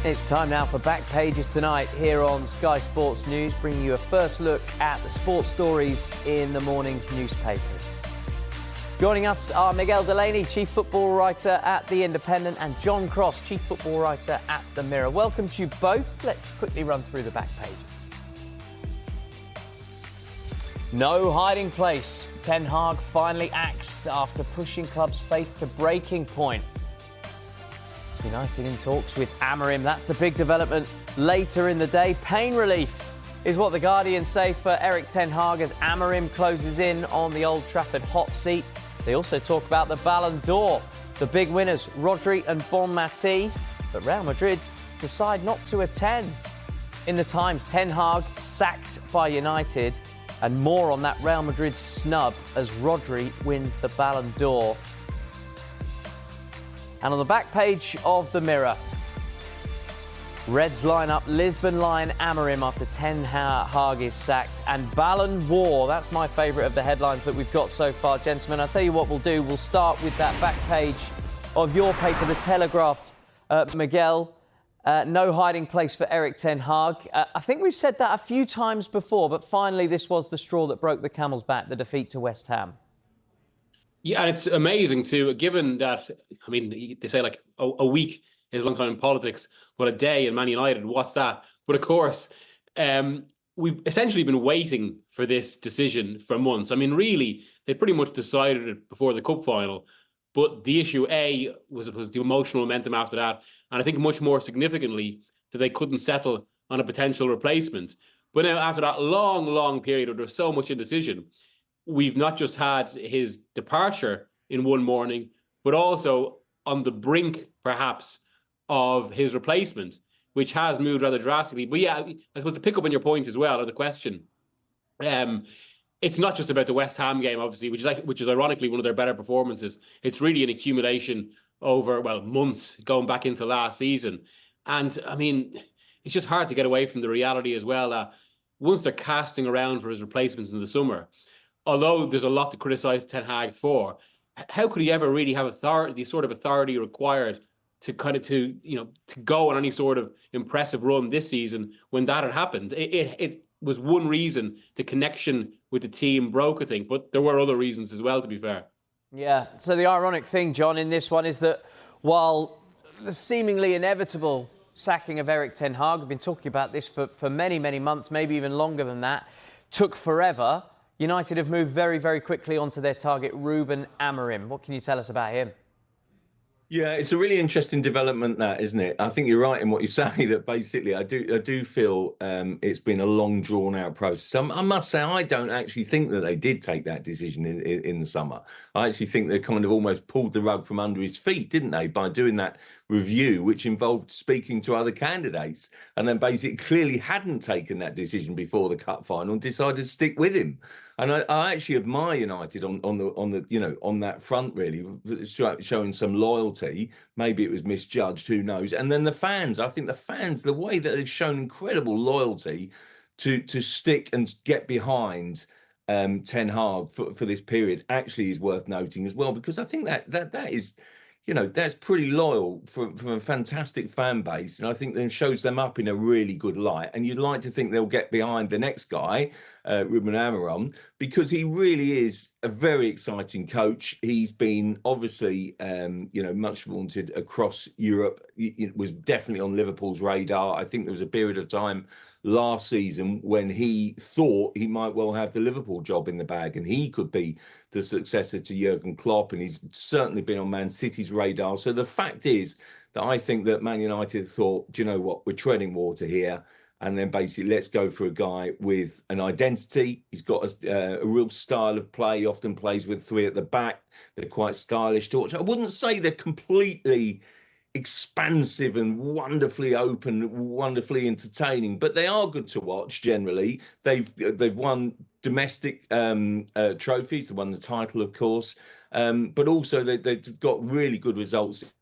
It's time now for Back Pages tonight here on Sky Sports News, bringing you a first look at the sports stories in the morning's newspapers. Joining us are Miguel Delaney, Chief Football Writer at The Independent, and John Cross, Chief Football Writer at The Mirror. Welcome to you both. Let's quickly run through the back pages. No hiding place. Ten Hag finally axed after pushing club's faith to breaking point. United in talks with Amorim. That's the big development later in the day. Pain relief is what the Guardian say for Erik ten Hag as Amorim closes in on the Old Trafford hot seat. They also talk about the Ballon d'Or, the big winners Rodri and Bon Mati, but Real Madrid decide not to attend. In the Times, ten Hag sacked by United, and more on that Real Madrid snub as Rodri wins the Ballon d'Or. And on the back page of The Mirror, Reds line up Lisbon Lion Amorim after ten Hag is sacked, and Ballon war. That's my favourite of the headlines that we've got so far, gentlemen. I'll tell you what we'll do. We'll start with that back page of your paper, The Telegraph. Miguel, no hiding place for Erik ten Hag. I think we've said that a few times before, but finally this was the straw that broke the camel's back, the defeat to West Ham. Yeah, and it's amazing too, given that, I mean, they say like a week is a long time in politics, but a day in Man United, what's that? But of course, we've essentially been waiting for this decision for months. I mean, really, they pretty much decided it before the cup final. But the issue, A, was the emotional momentum after that. And I think much more significantly, that they couldn't settle on a potential replacement. But now, after that long, long period where there's so much indecision, we've not just had his departure in one morning, but also on the brink, perhaps, of his replacement, which has moved rather drastically. But yeah, I suppose to pick up on your point as well, or the question, it's not just about the West Ham game, obviously, which is ironically one of their better performances. It's really an accumulation over, well, months going back into last season. And I mean, it's just hard to get away from the reality as well. Once they're casting around for his replacements in the summer, although there's a lot to criticise Ten Hag for, how could he ever really have authority, the sort of authority required to go on any sort of impressive run this season when that had happened? It was one reason the connection with the team broke, I think, but there were other reasons as well, to be fair. Yeah, so the ironic thing, John, in this one is that while the seemingly inevitable sacking of Erik ten Hag, we've been talking about this for many, many months, maybe even longer than that, took forever, United have moved very, very quickly onto their target, Ruben Amorim. What can you tell us about him? Yeah, it's a really interesting development, that, isn't it? I think you're right in what you say, that basically I do feel it's been a long, drawn-out process. I must say, I don't actually think that they did take that decision in the summer. I actually think they kind of almost pulled the rug from under his feet, didn't they, by doing that review, which involved speaking to other candidates, and then basically clearly hadn't taken that decision before the cup final and decided to stick with him. And I actually admire United on that front, really, showing some loyalty. Maybe it was misjudged, who knows? And then the fans, I think the fans, the way that they've shown incredible loyalty to stick and get behind Ten Hag for this period actually is worth noting as well, because I think that is, that's pretty loyal from a fantastic fan base. And I think that shows them up in a really good light. And you'd like to think they'll get behind the next guy, Ruben Amorim, because he really is a very exciting coach. He's been obviously, much vaunted across Europe. It was definitely on Liverpool's radar. I think there was a period of time last season when he thought he might well have the Liverpool job in the bag and he could be the successor to Jurgen Klopp, and he's certainly been on Man City's radar. So the fact is that I think that Man United thought, do you know what, we're treading water here, and then basically let's go for a guy with an identity. He's got a real style of play. He often plays with three at the back. They're quite stylish to watch. I wouldn't say they're completely expansive and wonderfully open, wonderfully entertaining, but they are good to watch generally. They've won domestic trophies. They won the title, of course, but also they've got really good results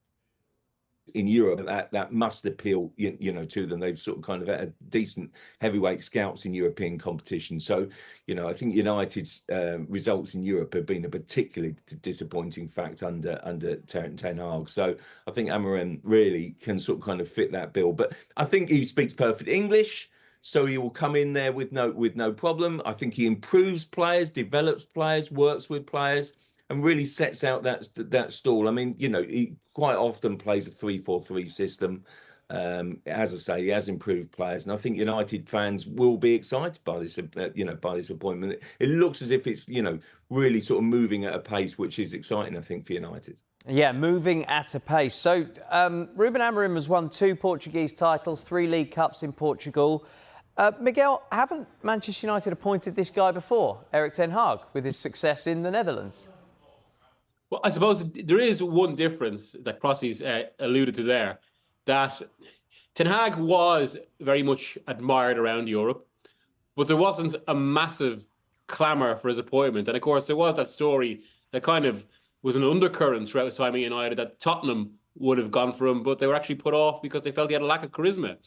in Europe, that must appeal, to them. They've sort of kind of had decent heavyweight scouts in European competition. So, I think United's results in Europe have been a particularly disappointing fact under Ten Hag. So I think Amorim really can sort of kind of fit that bill. But I think he speaks perfect English, so he will come in there with no problem. I think he improves players, develops players, works with players, and really sets out that stall. I mean, he quite often plays a 3-4-3 system. As I say, he has improved players, and I think United fans will be excited by this, by this appointment. It looks as if it's, really sort of moving at a pace which is exciting, I think, for United. Yeah, moving at a pace. So, Ruben Amorim has won 2 Portuguese titles, 3 League Cups in Portugal. Miguel, haven't Manchester United appointed this guy before, Erik ten Hag, with his success in the Netherlands? Well, I suppose there is one difference that Crossy's alluded to there, that Ten Hag was very much admired around Europe, but there wasn't a massive clamour for his appointment. And of course, there was that story that kind of was an undercurrent throughout his time at United that Tottenham would have gone for him, but they were actually put off because they felt he had a lack of charisma.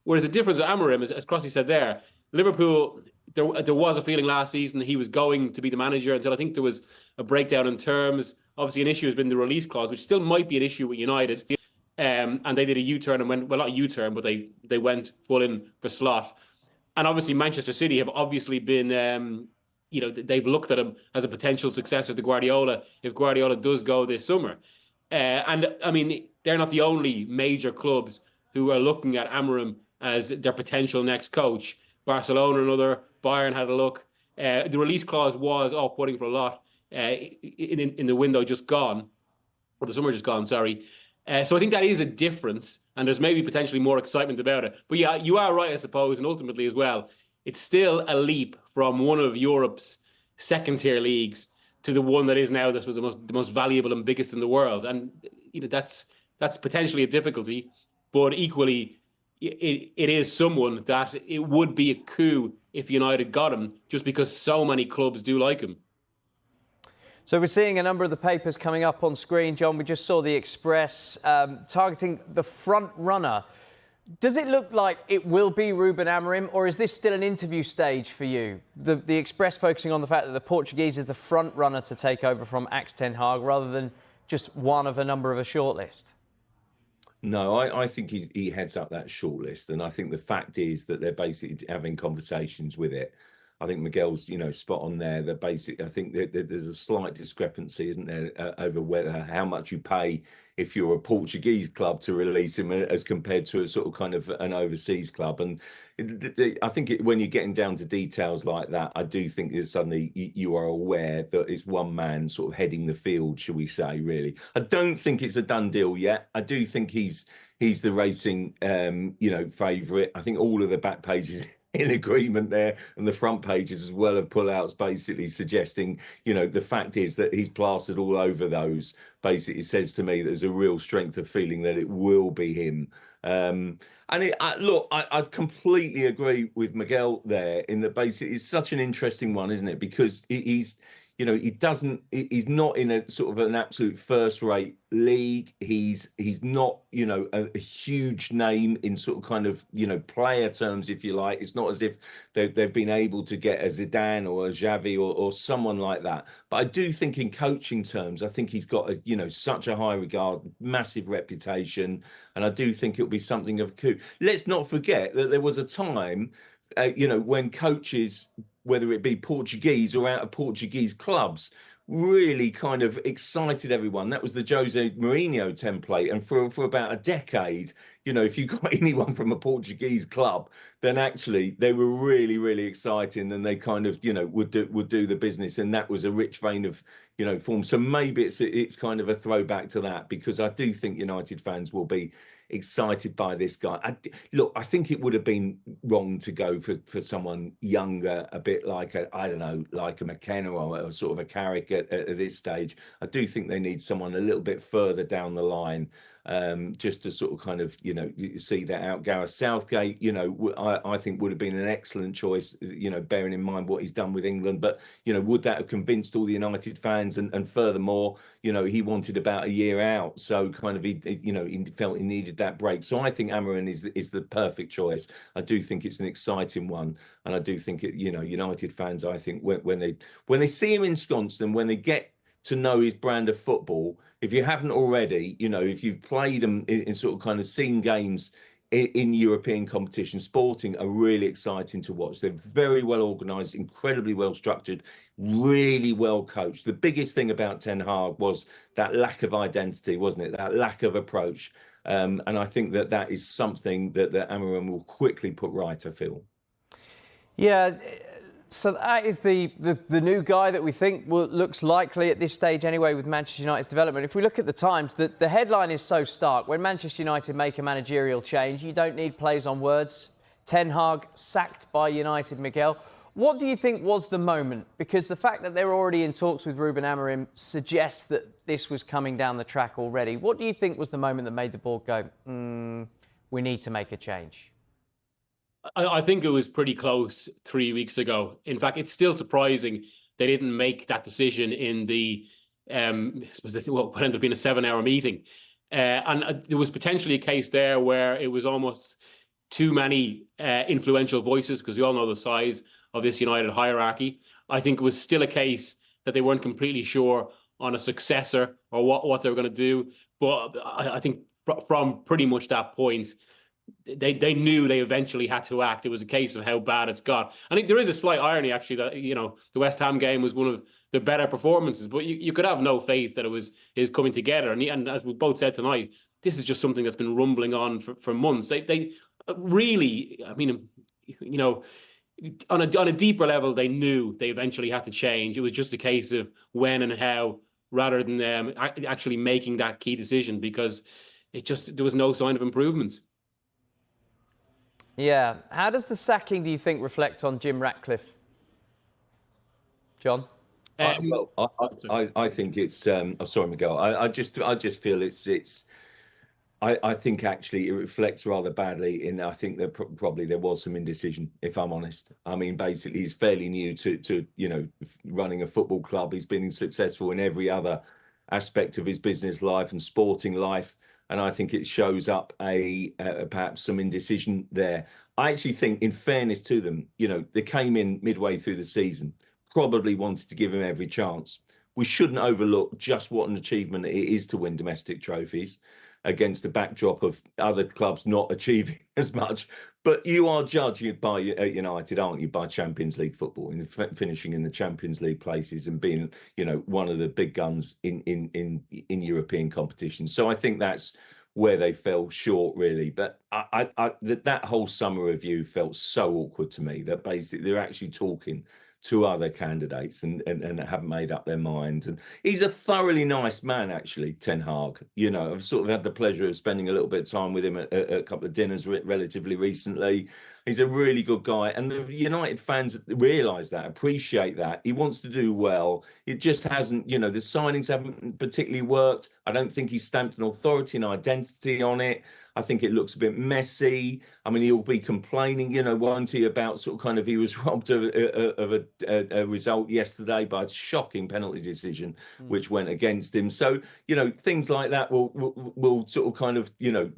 Whereas the difference with Amorim, as Crossy said there, Liverpool, there was a feeling last season that he was going to be the manager until I think there was a breakdown in terms. Obviously, an issue has been the release clause, which still might be an issue with United. And they did a U-turn and went, well, not a U-turn, but they went full in for Slot. And obviously, Manchester City have obviously been, they've looked at him as a potential successor to Guardiola if Guardiola does go this summer. And I mean, they're not the only major clubs who are looking at Amorim as their potential next coach. Barcelona, another. Bayern had a look. The release clause was off-putting for a lot in the window just gone, or the summer just gone, sorry. So I think that is a difference, and there's maybe potentially more excitement about it. But yeah, you are right, I suppose, and ultimately as well, it's still a leap from one of Europe's second-tier leagues to the one that is now, this was the most valuable and biggest in the world. And that's potentially a difficulty, but equally, it is someone that it would be a coup if United got him, just because so many clubs do like him. So we're seeing a number of the papers coming up on screen, John. We just saw the Express targeting the front runner. Does it look like it will be Ruben Amorim, or is this still an interview stage for you? The Express focusing on the fact that the Portuguese is the front runner to take over from Ten Hag, rather than just one of a number of a shortlist. No, I think he heads up that shortlist, and I think the fact is that they're basically having conversations with it. I think Miguel's, spot on there. That basically, I think that there's a slight discrepancy, isn't there, over how much you pay if you're a Portuguese club to release him as compared to a sort of kind of an overseas club. And I think when you're getting down to details like that, I do think that suddenly you are aware that it's one man sort of heading the field, shall we say? Really, I don't think it's a done deal yet. I do think he's the racing, favourite. I think all of the back pages in agreement there, and the front pages as well of pullouts basically suggesting, the fact is that he's plastered all over those. Basically, it says to me there's a real strength of feeling that it will be him. I completely agree with Miguel there in that basically it's such an interesting one, isn't it? Because he's not in a sort of an absolute first-rate league. He's not, a huge name in sort of kind of, player terms, if you like. It's not as if they've been able to get a Zidane or a Xavi or someone like that. But I do think in coaching terms, I think he's got such a high regard, massive reputation, and I do think it'll be something of a coup. Let's not forget that there was a time, when coaches, whether it be Portuguese or out of Portuguese clubs, really kind of excited everyone. That was the Jose Mourinho template. And for about a decade, if you got anyone from a Portuguese club, then actually they were really, really exciting, and they kind of, would do the business. And that was a rich vein of, form. So maybe it's kind of a throwback to that, because I do think United fans will be excited by this guy. I think it would have been wrong to go for someone younger, a bit like like a McKenna or a sort of a Carrick at this stage. I do think they need someone a little bit further down the line. just to sort of kind of, you see that out. Gareth Southgate, I think would have been an excellent choice, bearing in mind what he's done with England. But, would that have convinced all the United fans? And furthermore, he wanted about a year out. So kind of, he felt he needed that break. So I think Amorim is the perfect choice. I do think it's an exciting one. And I do think, United fans, I think when they see him ensconced and when they get to know his brand of football, if you haven't already, if you've played them in sort of kind of seen games in European competition, Sporting are really exciting to watch. They're very well organised, incredibly well structured, really well coached. The biggest thing about Ten Hag was that lack of identity, wasn't it? That lack of approach. And I think that is something that Amorim will quickly put right, I feel. Yeah. So that is the new guy that we think looks likely at this stage anyway with Manchester United's development. If we look at the Times, the headline is so stark. When Manchester United make a managerial change, you don't need plays on words. Ten Hag sacked by United, Miguel. What do you think was the moment? Because the fact that they're already in talks with Ruben Amorim suggests that this was coming down the track already. What do you think was the moment that made the board go, we need to make a change? I think it was pretty close 3 weeks ago. In fact, it's still surprising they didn't make that decision in the, what ended up being a 7-hour meeting. And there was potentially a case there where it was almost too many influential voices, because we all know the size of this United hierarchy. I think it was still a case that they weren't completely sure on a successor or what they were going to do. But I think from pretty much that point, they knew they eventually had to act. It was a case of how bad it's got. I think there is a slight irony, actually, that, the West Ham game was one of the better performances, but you could have no faith that it was coming together. And as we both said tonight, this is just something that's been rumbling on for months. They really, I mean, on a deeper level, they knew they eventually had to change. It was just a case of when and how, rather than them actually making that key decision, because there was no sign of improvements. Yeah. How does the sacking, do you think, reflect on Jim Ratcliffe? John? I think it's. Sorry, Miguel. I just feel it's. I think actually it reflects rather badly in. I think that probably there was some indecision, if I'm honest. I mean, basically, he's fairly new to running a football club. He's been successful in every other aspect of his business life and sporting life. And I think it shows up perhaps some indecision there. I actually think, in fairness to them, they came in midway through the season, probably wanted to give him every chance. We shouldn't overlook just what an achievement it is to win domestic trophies against the backdrop of other clubs not achieving as much. But you are judged by United, aren't you, by Champions League football, and finishing in the Champions League places and being, one of the big guns in European competitions. So I think that's where they fell short, really. But that whole summer review felt so awkward to me, that basically they're actually talking to other candidates and haven't made up their minds. And he's a thoroughly nice man, actually, Ten Hag. I've sort of had the pleasure of spending a little bit of time with him at a couple of dinners relatively recently. He's a really good guy. And the United fans realise that, appreciate that. He wants to do well. It just hasn't, the signings haven't particularly worked. I don't think he's stamped an authority and identity on it. I think it looks a bit messy. I mean, he'll be complaining, won't he, about sort of kind of he was robbed of a result yesterday by a shocking penalty decision, which went against him. So, things like that will sort of kind of,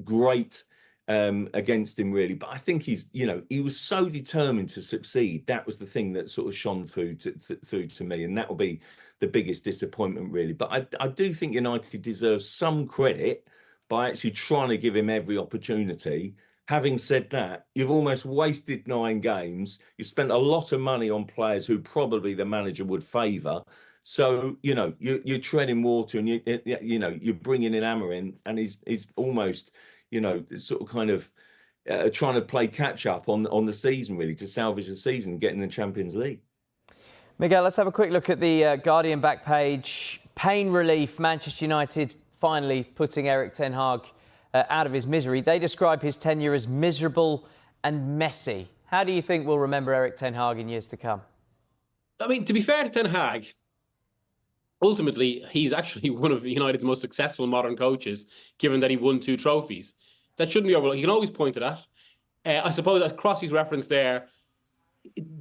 grate against him, really. But I think he was so determined to succeed. That was the thing that sort of shone through to me, and that will be the biggest disappointment, really. But I do think United deserves some credit by actually trying to give him every opportunity. Having said that, you've almost wasted 9 games. You spent a lot of money on players who probably the manager would favour. So, you're treading water, and you're bringing in Amorim, and he's almost, sort of kind of trying to play catch up on the season, really, to salvage the season, get in the Champions League. Miguel, let's have a quick look at the Guardian back page. Pain relief, Manchester United finally putting Erik Ten Hag out of his misery. They describe his tenure as miserable and messy. How do you think we'll remember Erik Ten Hag in years to come? I mean, to be fair to Ten Hag, ultimately, he's actually one of United's most successful modern coaches, given that he won 2 trophies. That shouldn't be overlooked. You can always point to that. I suppose, as Crossy's reference there,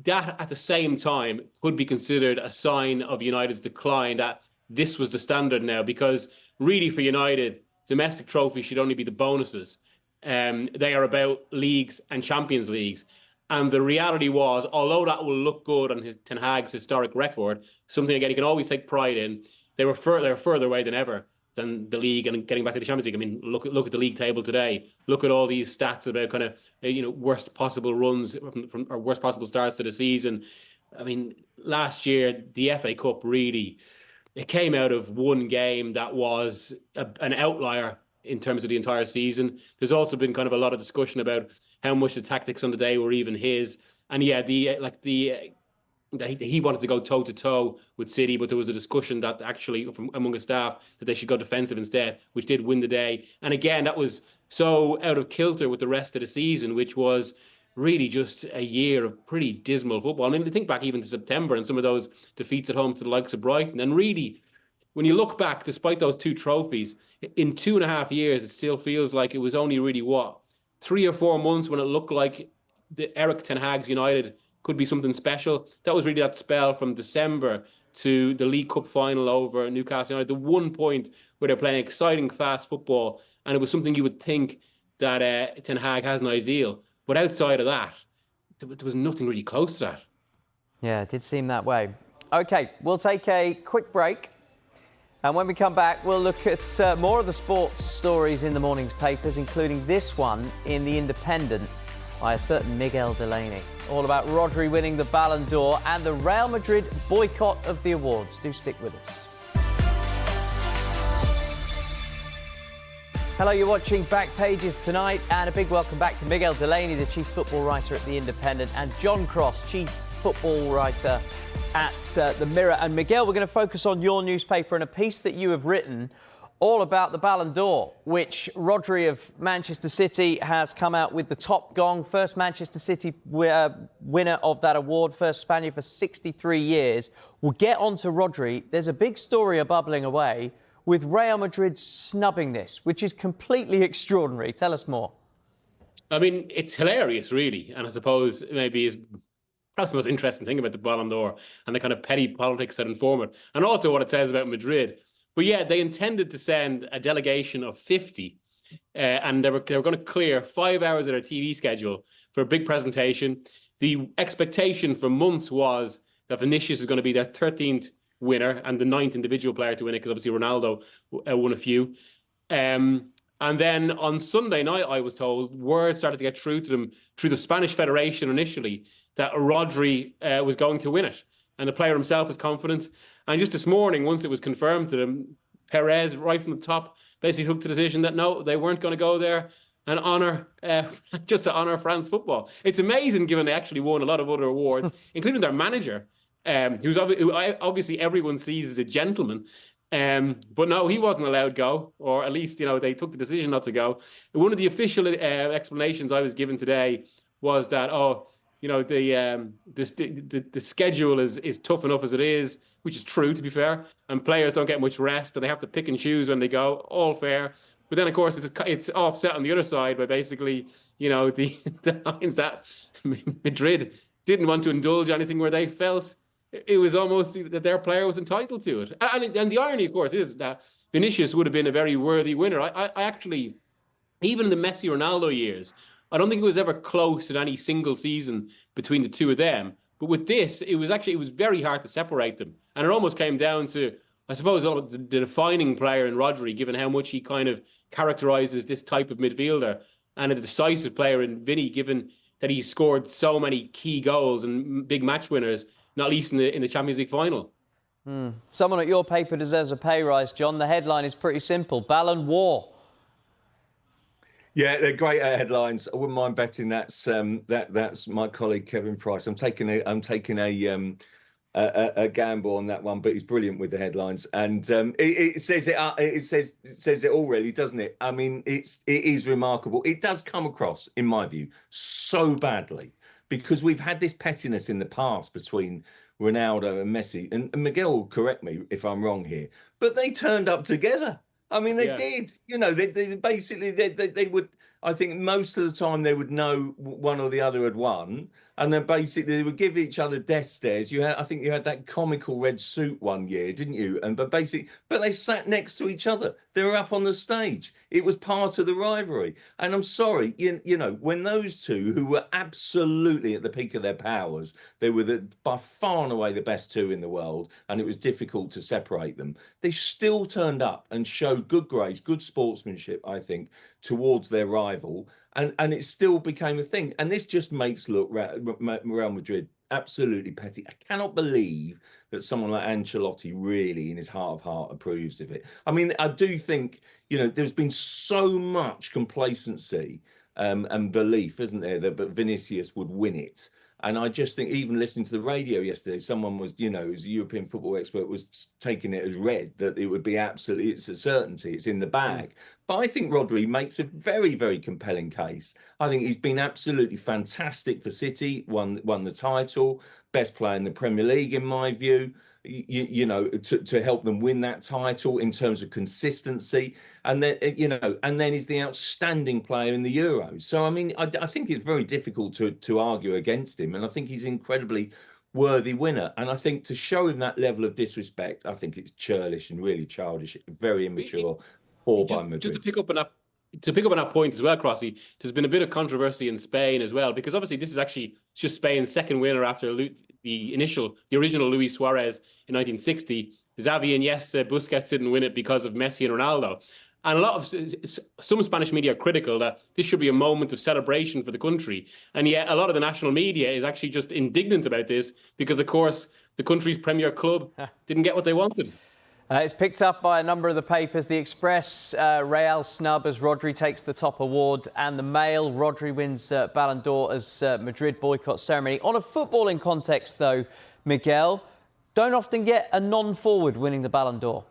that at the same time could be considered a sign of United's decline, that this was the standard now, because really for United, domestic trophies should only be the bonuses. They are about leagues and Champions Leagues. And the reality was, although that will look good on Ten Hag's historic record, something again he can always take pride in, they were further away than ever than the league and getting back to the Champions League. I mean, look at the league table today. Look at all these stats about kind of worst possible runs from or worst possible starts to the season. I mean, last year the FA Cup really, it came out of one game that was an outlier in terms of the entire season. There's also been kind of a lot of discussion about how much the tactics on the day were even his. And yeah, he wanted to go toe-to-toe with City, but there was a discussion that actually from among his staff that they should go defensive instead, which did win the day. And again, that was so out of kilter with the rest of the season, which was really just a year of pretty dismal football. I mean, think back even to September and some of those defeats at home to the likes of Brighton. And really, when you look back, despite those 2 trophies, in 2.5 years, it still feels like it was only really, 3 or 4 months when it looked like the Erik Ten Hag's United could be something special. That was really that spell from December to the League Cup final over Newcastle United, the one point where they're playing exciting, fast football, and it was something you would think that Ten Hag has an ideal. But outside of that, there was nothing really close to that. Yeah, it did seem that way. OK, we'll take a quick break. And when we come back, we'll look at more of the sports stories in the morning's papers, including this one in The Independent by a certain Miguel Delaney. All about Rodri winning the Ballon d'Or and the Real Madrid boycott of the awards. Do stick with us. Hello, you're watching Back Pages tonight, and a big welcome back to Miguel Delaney, the chief football writer at The Independent, and John Cross, chief football writer at The Mirror. And Miguel, we're going to focus on your newspaper and a piece that you have written all about the Ballon d'Or, which Rodri of Manchester City has come out with the top gong. First Manchester City winner of that award, first Spaniard for 63 years. We'll get on to Rodri. There's a big story bubbling away with Real Madrid snubbing this, which is completely extraordinary. Tell us more. I mean, it's hilarious, really. And I suppose maybe is perhaps the most interesting thing about the Ballon d'Or and the kind of petty politics that inform it. And also what it says about Madrid. But yeah, they intended to send a delegation of 50 and they were going to clear 5 hours of their TV schedule for a big presentation. The expectation for months was that Vinicius is going to be their 13th winner and the 9th individual player to win it, because obviously Ronaldo won a few. And then on Sunday night, I was told, word started to get through to them through the Spanish Federation initially that Rodri was going to win it. And the player himself was confident. And just this morning, once it was confirmed to them, Perez, right from the top, basically took the decision that no, they weren't going to go there and honour, just to honour France football. It's amazing, given they actually won a lot of other awards, including their manager, who obviously everyone sees as a gentleman. But no, he wasn't allowed to go, or at least, they took the decision not to go. One of the official explanations I was given today was that, the schedule is tough enough as it is, which is true, to be fair, and players don't get much rest and they have to pick and choose when they go. All fair. But then, of course, it's offset on the other side by basically, the lines that Madrid didn't want to indulge anything where they felt it was almost that their player was entitled to it. And the irony, of course, is that Vinicius would have been a very worthy winner. I actually, even in the Messi Ronaldo years, I don't think it was ever close in any single season between the two of them. But with this, it was very hard to separate them. And it almost came down to, I suppose, the defining player in Rodri, given how much he kind of characterises this type of midfielder, and a decisive player in Vinny, given that he scored so many key goals and big match winners, not least in the Champions League final. Someone at your paper deserves a pay rise, John. The headline is pretty simple: Ballon War. Yeah, they're great headlines. I wouldn't mind betting that's my colleague Kevin Price. I'm taking a gamble on that one, but he's brilliant with the headlines, and it says it all, really, doesn't it? I mean, it is remarkable. It does come across, in my view, so badly, because we've had this pettiness in the past between Ronaldo and Messi, and Miguel will correct me if I'm wrong here, but they turned up together. I mean, they did. You know, they basically they would. I think most of the time they would know one or the other had won, and then basically they would give each other death stares. I think you had that comical red suit one year, didn't you? But they sat next to each other. They were up on the stage. It was part of the rivalry. And I'm sorry, you know, when those two, who were absolutely at the peak of their powers, they were by far and away the best two in the world, and it was difficult to separate them. They still turned up and showed good grace, good sportsmanship, I think, towards their rival, and it still became a thing. And this just makes Real Madrid absolutely petty. I cannot believe that someone like Ancelotti really, in his heart of heart, approves of it. I mean, I do think, you know, there's been so much complacency and belief, isn't there, that Vinicius would win it. And I just think, even listening to the radio yesterday, someone was, you know, who's a European football expert, was taking it as read that it would be absolutely, it's a certainty, it's in the bag. But I think Rodri makes a very, very compelling case. I think he's been absolutely fantastic for City, won the title, best player in the Premier League, in my view. You know, to help them win that title in terms of consistency, and then, you know, and then he's the outstanding player in the Euros. So I mean, I think it's very difficult to argue against him, and I think he's an incredibly worthy winner. And I think to show him that level of disrespect, I think it's churlish and really childish, very immature, poor by Madrid. Just to pick up on that point as well, Crossy, there's been a bit of controversy in Spain as well, because obviously this is actually just Spain's second winner after the original Luis Suarez in 1960. Xavi and Busquets didn't win it because of Messi and Ronaldo. And some Spanish media are critical that this should be a moment of celebration for the country. And yet a lot of the national media is actually just indignant about this because, of course, the country's premier club didn't get what they wanted. It's picked up by a number of the papers. The Express, Real snub as Rodri takes the top award, and the Mail, Rodri wins Ballon d'Or as Madrid boycott ceremony. On a footballing context, though, Miguel, don't often get a non-forward winning the Ballon d'Or.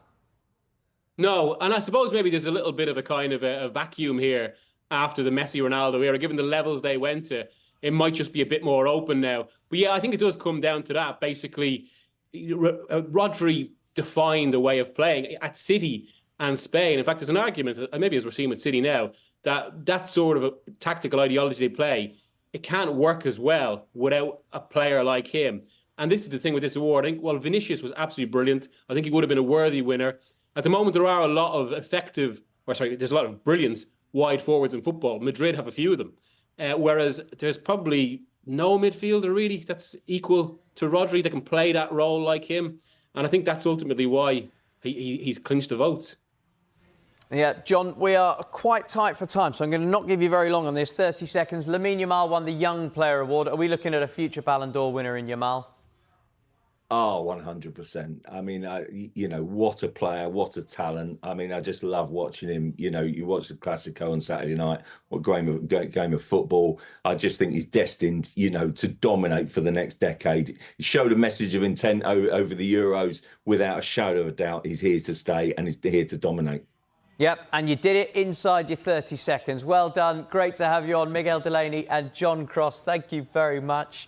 No, and I suppose maybe there's a little bit of a kind of a vacuum here after the Messi-Ronaldo era, given the levels they went to. It might just be a bit more open now. But yeah, I think it does come down to that. Basically, Rodri defined a way of playing at City and Spain. In fact, there's an argument, maybe as we're seeing with City now, that sort of a tactical ideology they play, it can't work as well without a player like him. And this is the thing with this award. I think, well, Vinicius was absolutely brilliant. I think he would have been a worthy winner. At the moment, there are a lot of there's a lot of brilliant wide forwards in football. Madrid have a few of them. Whereas there's probably no midfielder really that's equal to Rodri that can play that role like him. And I think that's ultimately why he's clinched the votes. Yeah, John, we are quite tight for time, so I'm going to not give you very long on this. 30 seconds. Lamine Yamal won the Young Player Award. Are we looking at a future Ballon d'Or winner in Yamal? Oh, 100%. I mean, you know, what a player, what a talent. I mean, I just love watching him. You know, you watch the Classico on Saturday night, what game of football. I just think he's destined, you know, to dominate for the next decade. He showed a message of intent over the Euros without a shadow of a doubt. He's here to stay and he's here to dominate. Yep, and you did it inside your 30 seconds. Well done. Great to have you on, Miguel Delaney and John Cross. Thank you very much.